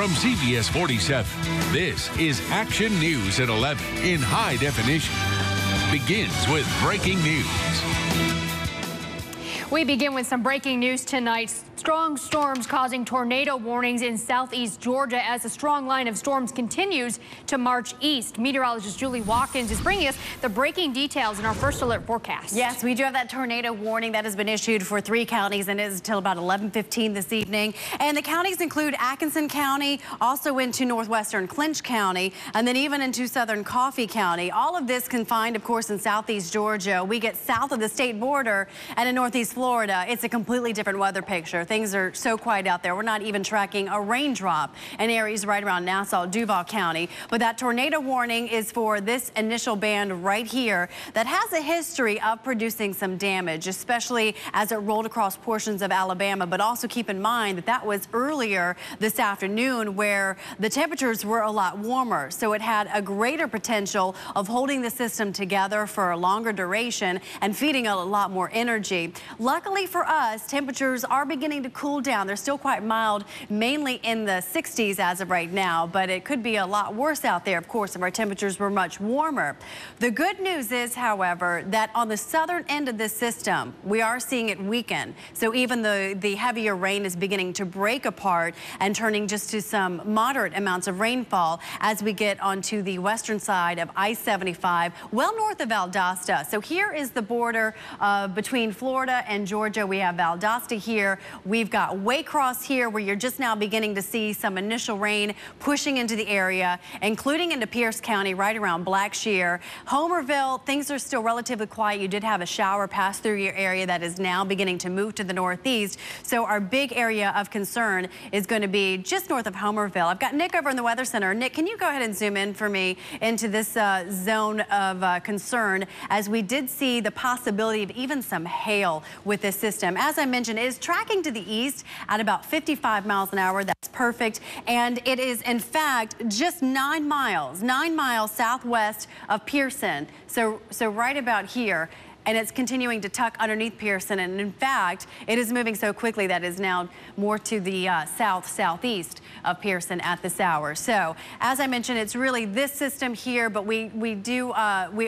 From CBS47, this is Action News at 11 in high definition. Begins with breaking news. We begin with some breaking news tonight. Strong storms causing tornado warnings in southeast Georgia as the strong line of storms continues to march east. Meteorologist Julie Watkins is bringing us the breaking details in our first alert forecast. Yes, we do have that tornado warning that has been issued for 3 counties and is until about 11:15 this evening. And the counties include Atkinson County, also into northwestern Clinch County, and then even into southern Coffee County. All of this confined, of course, in southeast Georgia. We get south of the state border and in northeast Florida, it's a completely different weather picture. Things are so quiet out there. We're not even tracking a raindrop in areas right around Nassau, Duval County. But that tornado warning is for this initial band right here that has a history of producing some damage, especially as it rolled across portions of Alabama. But also keep in mind that that was earlier this afternoon where the temperatures were a lot warmer. So it had a greater potential of holding the system together for a longer duration and feeding a lot more energy. Luckily for us, temperatures are beginning to cool down. They're still quite mild, mainly in the 60s as of right now, but it could be a lot worse out there, of course, if our temperatures were much warmer. The good news is, however, that on the southern end of this system, we are seeing it weaken. So even the heavier rain is beginning to break apart and turning just to some moderate amounts of rainfall as we get onto the western side of I-75, well north of Valdosta. So here is the border between Florida and Georgia. We have Valdosta here. We've got Waycross here, where you're just now beginning to see some initial rain pushing into the area, including into Pierce County, right around Blackshear. Homerville, things are still relatively quiet. You did have a shower pass through your area that is now beginning to move to the northeast. So our big area of concern is going to be just north of Homerville. I've got Nick over in the Weather Center. Nick, can you go ahead and zoom in for me into this zone of concern, as we did see the possibility of even some hail with this system. As I mentioned, it is tracking to the east at about 55 miles an hour. That's perfect. And it is, in fact, just 9 miles southwest of Pearson. So right about here. And it's continuing to tuck underneath Pearson. And in fact, it is moving so quickly that it is now more to the southeast of Pearson at this hour. So as I mentioned, it's really this system here, but we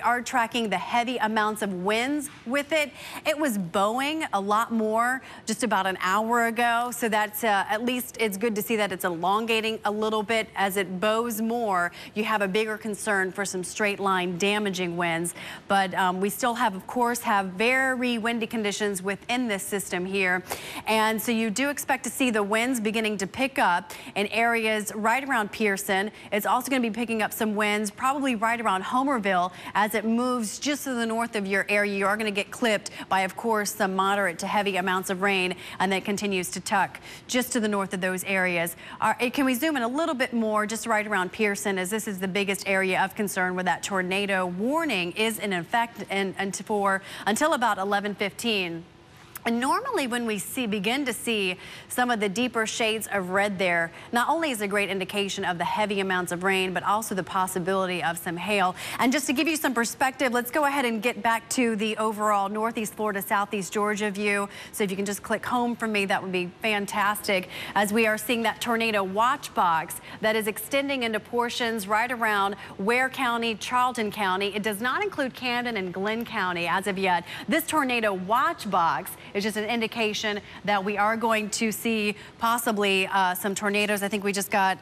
are tracking the heavy amounts of winds with it. It was bowing a lot more just about an hour ago. So that's at least it's good to see that it's elongating a little bit. As it bows more, you have a bigger concern for some straight line damaging winds. But we still have, of course, have very windy conditions within this system here. And so you do expect to see the winds beginning to pick up in areas right around Pearson. It's also going to be picking up some winds probably right around Homerville as it moves just to the north of your area. You are going to get clipped by, of course, some moderate to heavy amounts of rain, and that continues to tuck just to the north of those areas. Can we zoom in a little bit more just right around Pearson, as this is the biggest area of concern where that tornado warning is in effect until about 11:15. And normally when we begin to see some of the deeper shades of red there, not only is a great indication of the heavy amounts of rain, but also the possibility of some hail. And just to give you some perspective, let's go ahead and get back to the overall northeast Florida, southeast Georgia view. So if you can just click home for me, that would be fantastic, as we are seeing that tornado watch box that is extending into portions right around Ware County, Charlton County. It does not include Camden and Glenn County as of yet. This tornado watch box is just an indication that we are going to see possibly some tornadoes. I think we just got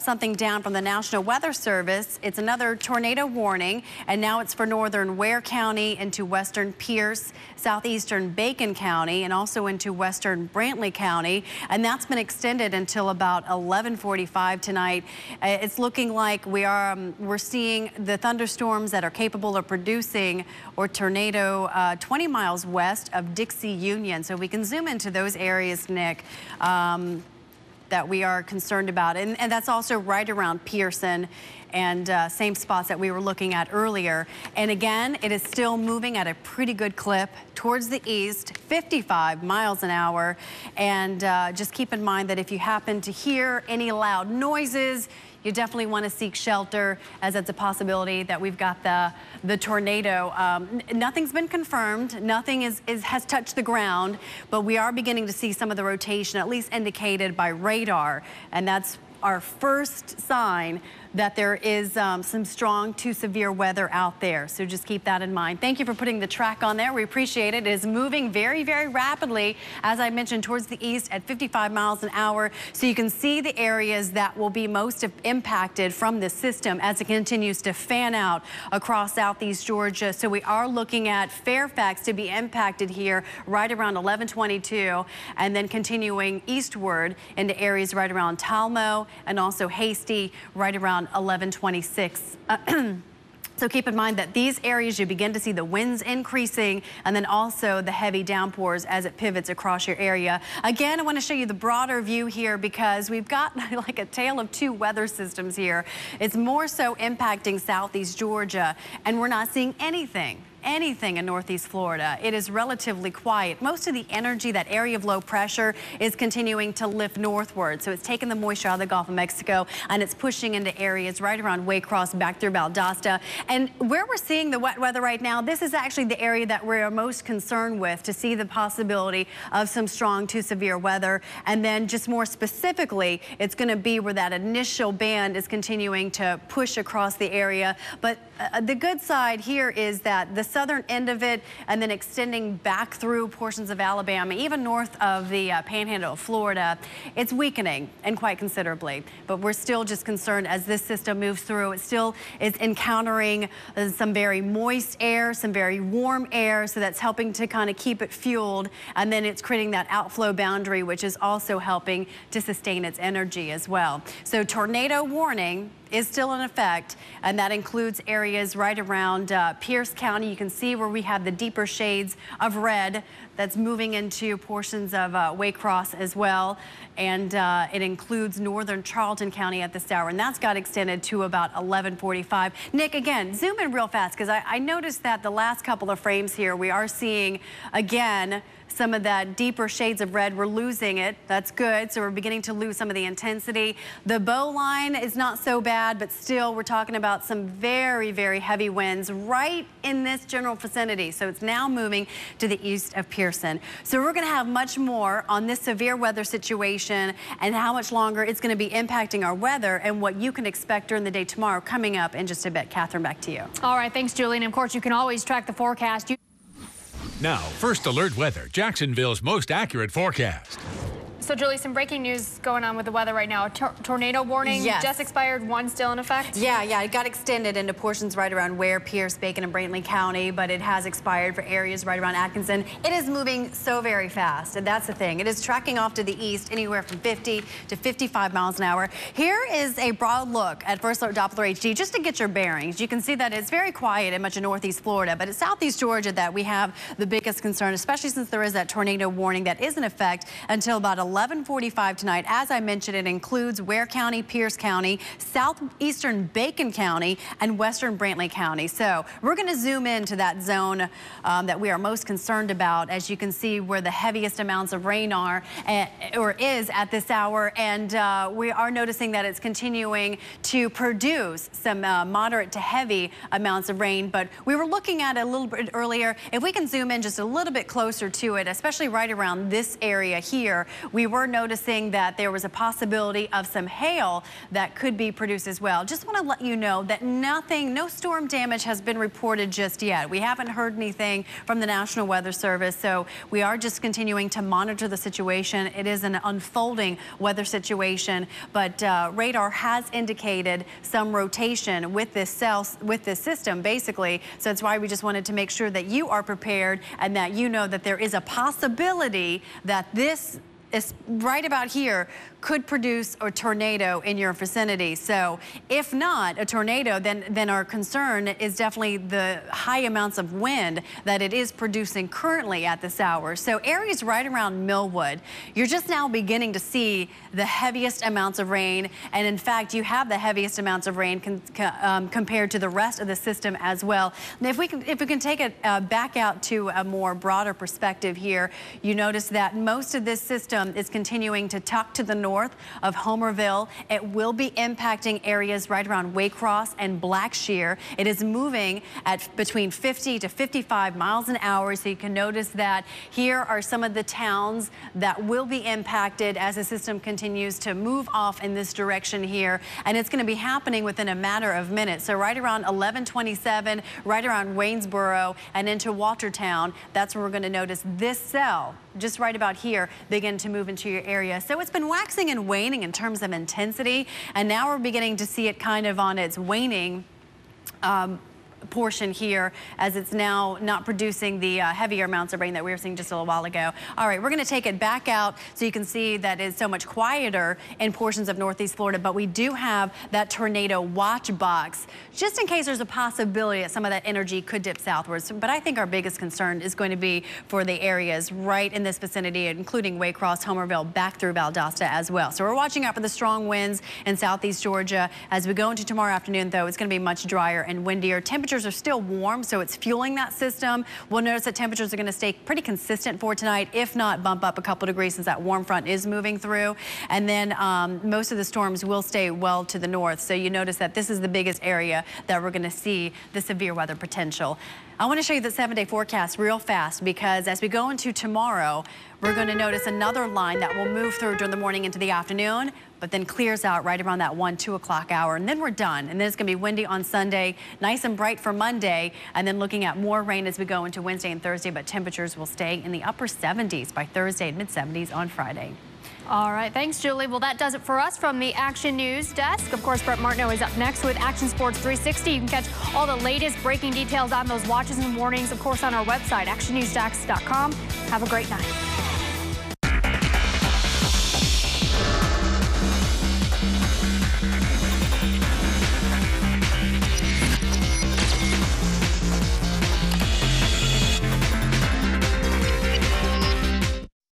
something down from the National Weather Service. It's another tornado warning, and now it's for northern Ware County into western Pierce, southeastern Bacon County, and also into western Brantley County. And that's been extended until about 11:45 tonight. It's looking like we're seeing the thunderstorms that are capable of producing or tornado 20 miles west of Dixie Union. So we can zoom into those areas, Nick, that we are concerned about. And that's also right around Pearson and same spots that we were looking at earlier. And again, it is still moving at a pretty good clip towards the east, 55 miles an hour. And just keep in mind that if you happen to hear any loud noises, you definitely want to seek shelter, as it's a possibility that we've got the tornado. Nothing's been confirmed. Nothing has touched the ground, but we are beginning to see some of the rotation, at least indicated by radar. And that's our first sign that there is some strong to severe weather out there. So just keep that in mind. Thank you for putting the track on there. We appreciate it. It is moving very, very rapidly, as I mentioned, towards the east at 55 miles an hour. So you can see the areas that will be most impacted from this system as it continues to fan out across southeast Georgia. So we are looking at Fairfax to be impacted here right around 11:22, and then continuing eastward into areas right around Talmo and also Hasty right around 11:26. So keep in mind that these areas, you begin to see the winds increasing and then also the heavy downpours as it pivots across your area. Again, I want to show you the broader view here because we've got like a tale of two weather systems here. It's more so impacting southeast Georgia, and we're not seeing anything in northeast Florida. It is relatively quiet. Most of the energy, that area of low pressure, is continuing to lift northward. So it's taking the moisture out of the Gulf of Mexico and it's pushing into areas right around Waycross back through Valdosta. And where we're seeing the wet weather right now, this is actually the area that we're most concerned with, to see the possibility of some strong to severe weather. And then just more specifically, it's going to be where that initial band is continuing to push across the area. But the good side here is that the southern end of it and then extending back through portions of Alabama, even north of the panhandle of Florida, it's weakening and quite considerably. But we're still just concerned as this system moves through. It still is encountering some very moist air, some very warm air, so that's helping to kind of keep it fueled. And then it's creating that outflow boundary, which is also helping to sustain its energy as well. So tornado warning is still in effect, and that includes areas right around Pierce County. You can see where we have the deeper shades of red that's moving into portions of Waycross as well, and it includes northern Charlton County at this hour, and that's got extended to about 11:45. Nick, again, zoom in real fast because I noticed that the last couple of frames here we are seeing again some of that deeper shades of red. We're losing it. That's good. So we're beginning to lose some of the intensity. The bow line is not so bad, but still we're talking about some very, very heavy winds right in this general vicinity. So it's now moving to the east of Pearson. So we're going to have much more on this severe weather situation and how much longer it's going to be impacting our weather and what you can expect during the day tomorrow coming up in just a bit. Catherine, back to you. All right. Thanks, Julie. And of course, you can always track the forecast. Now, First Alert Weather, Jacksonville's most accurate forecast. So, Julie, some breaking news going on with the weather right now. A tornado warning just expired, one still in effect? Yeah, it got extended into portions right around Ware, Pierce, Bacon, and Brantley County, but it has expired for areas right around Atkinson. It is moving so very fast, and that's the thing. It is tracking off to the east anywhere from 50 to 55 miles an hour. Here is a broad look at First Alert Doppler HD just to get your bearings. You can see that it's very quiet in much of northeast Florida, but it's southeast Georgia that we have the biggest concern, especially since there is that tornado warning that is in effect until about 11:45 tonight. As I mentioned, it includes Ware County, Pierce County, southeastern Bacon County, and western Brantley County. So we're going to zoom into that zone that we are most concerned about, as you can see where the heaviest amounts of rain are or is at this hour. And we are noticing that it's continuing to produce some moderate to heavy amounts of rain. But we were looking at it a little bit earlier. If we can zoom in just a little bit closer to it, especially right around this area here, we were noticing that there was a possibility of some hail that could be produced as well. Just want to let you know that no storm damage has been reported just yet. We haven't heard anything from the National Weather Service, so we are just continuing to monitor the situation. It is an unfolding weather situation, but radar has indicated some rotation with this system, basically. So that's why we just wanted to make sure that you are prepared and that you know that there is a possibility that this is right about here could produce a tornado in your vicinity. So if not a tornado, then our concern is definitely the high amounts of wind that it is producing currently at this hour. So areas right around Millwood, you're just now beginning to see the heaviest amounts of rain. And in fact, you have the heaviest amounts of rain compared to the rest of the system as well. And if we can take it back out to a more broader perspective here, you notice that most of this system system is continuing to tuck to the north of Homerville. It will be impacting areas right around Waycross and Blackshear. It is moving at between 50 to 55 miles an hour, so you can notice that here are some of the towns that will be impacted as the system continues to move off in this direction here, and it's going to be happening within a matter of minutes. So right around 1127, right around Waynesboro and into Watertown, that's where we're going to notice this cell just right about here begin to move into your area. So it's been waxing and waning in terms of intensity, and now we're beginning to see it kind of on its waning portion here, as it's now not producing the heavier amounts of rain that we were seeing just a little while ago. All right, we're going to take it back out so you can see that it's so much quieter in portions of Northeast Florida, but we do have that tornado watch box just in case there's a possibility that some of that energy could dip southwards. But I think our biggest concern is going to be for the areas right in this vicinity, including Waycross, Homerville, back through Valdosta as well. So we're watching out for the strong winds in Southeast Georgia. As we go into tomorrow afternoon, though, it's going to be much drier and windier. Temperatures are still warm, so it's fueling that system. We'll notice that temperatures are going to stay pretty consistent for tonight, if not bump up a couple degrees since that warm front is moving through. And then most of the storms will stay well to the north. So you notice that this is the biggest area that we're going to see the severe weather potential. I want to show you the 7-day forecast real fast, because as we go into tomorrow, we're going to notice another line that will move through during the morning into the afternoon, but then clears out right around that 1-2 o'clock hour, and then we're done. And then it's going to be windy on Sunday, nice and bright for Monday, and then looking at more rain as we go into Wednesday and Thursday, but temperatures will stay in the upper 70s by Thursday and mid-70s on Friday. All right, thanks, Julie. Well, that does it for us from the Action News desk. Of course, Brett Martineau is up next with Action Sports 360. You can catch all the latest breaking details on those watches and warnings, of course, on our website, actionnewsdesk.com. Have a great night.